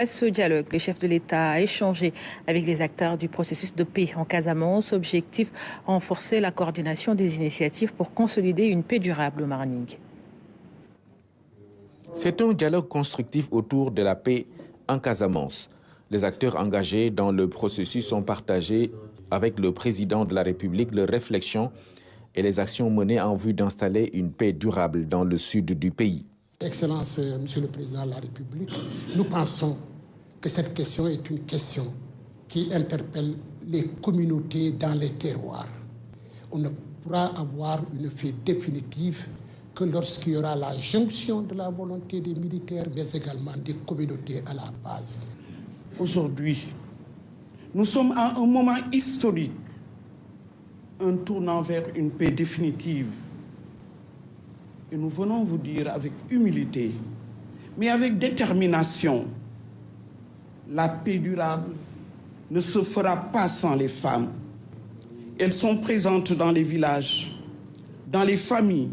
À ce dialogue, le chef de l'État a échangé avec les acteurs du processus de paix en Casamance. Objectif, renforcer la coordination des initiatives pour consolider une paix durable au Martinique. C'est un dialogue constructif autour de la paix en Casamance. Les acteurs engagés dans le processus ont partagé avec le président de la République leurs réflexions et les actions menées en vue d'installer une paix durable dans le sud du pays. Excellence, Monsieur le Président de la République, nous pensons que cette question est une question qui interpelle les communautés dans les terroirs. On ne pourra avoir une paix définitive que lorsqu'il y aura la jonction de la volonté des militaires, mais également des communautés à la base. Aujourd'hui, nous sommes à un moment historique, un tournant vers une paix définitive. Et nous venons vous dire avec humilité, mais avec détermination, la paix durable ne se fera pas sans les femmes. Elles sont présentes dans les villages, dans les familles,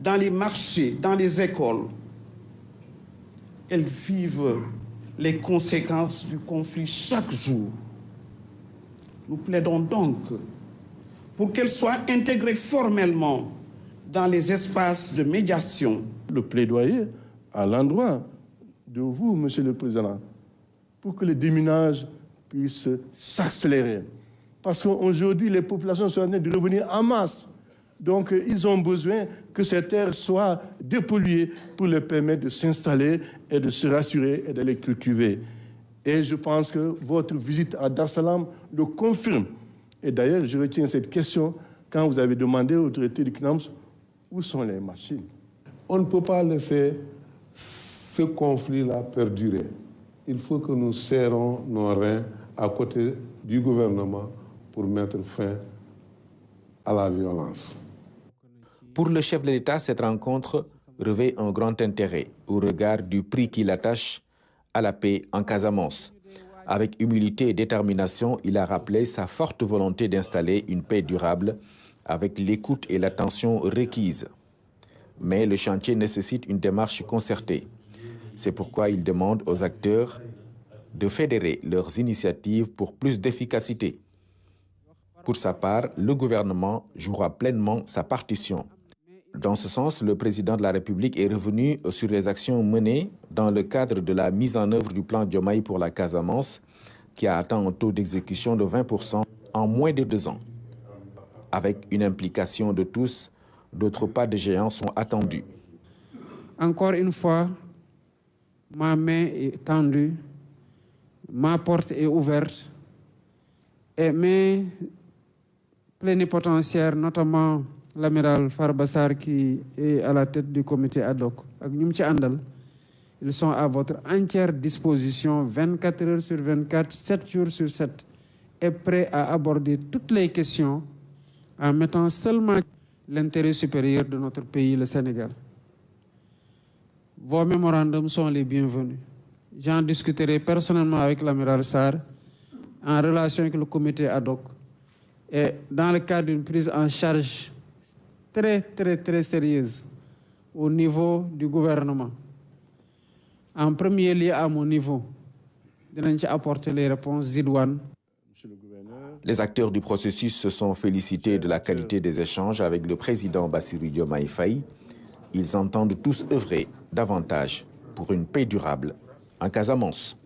dans les marchés, dans les écoles. Elles vivent les conséquences du conflit chaque jour. Nous plaidons donc pour qu'elles soient intégrées formellement dans les espaces de médiation. Le plaidoyer à l'endroit de vous, Monsieur le Président, pour que le déminage puisse s'accélérer. Parce qu'aujourd'hui, les populations sont en train de revenir en masse. Donc, ils ont besoin que ces terres soient dépolluées pour leur permettre de s'installer et de se rassurer et d'aller cultiver. Et je pense que votre visite à Dar Salam le confirme. Et d'ailleurs, je retiens cette question quand vous avez demandé aux autorités du CNAMS où sont les machines. On ne peut pas laisser ce conflit-là perdurer. Il faut que nous serrons nos reins à côté du gouvernement pour mettre fin à la violence. Pour le chef de l'État, cette rencontre revêt un grand intérêt au regard du prix qu'il attache à la paix en Casamance. Avec humilité et détermination, il a rappelé sa forte volonté d'installer une paix durable avec l'écoute et l'attention requises. Mais le chantier nécessite une démarche concertée. C'est pourquoi il demande aux acteurs de fédérer leurs initiatives pour plus d'efficacité. Pour sa part, le gouvernement jouera pleinement sa partition. Dans ce sens, le président de la République est revenu sur les actions menées dans le cadre de la mise en œuvre du plan Diomaye pour la Casamance, qui a atteint un taux d'exécution de 20% en moins de 2 ans. Avec une implication de tous, d'autres pas de géants sont attendus. Encore une fois, ma main est tendue, ma porte est ouverte et mes plénipotentiaires, notamment l'amiral Farbassar qui est à la tête du comité ad hoc, ils sont à votre entière disposition 24 heures sur 24, 7 jours sur 7 et prêts à aborder toutes les questions en mettant seulement l'intérêt supérieur de notre pays, le Sénégal. Vos mémorandums sont les bienvenus. J'en discuterai personnellement avec l'amiral Sarr en relation avec le comité ad hoc et dans le cadre d'une prise en charge très sérieuse au niveau du gouvernement. En premier lieu, à mon niveau, de apporter les réponses idoines. Les acteurs du processus se sont félicités de la qualité des échanges avec le président Bassirou Diomaye Faye. Ils entendent tous œuvrer davantage pour une paix durable en Casamance.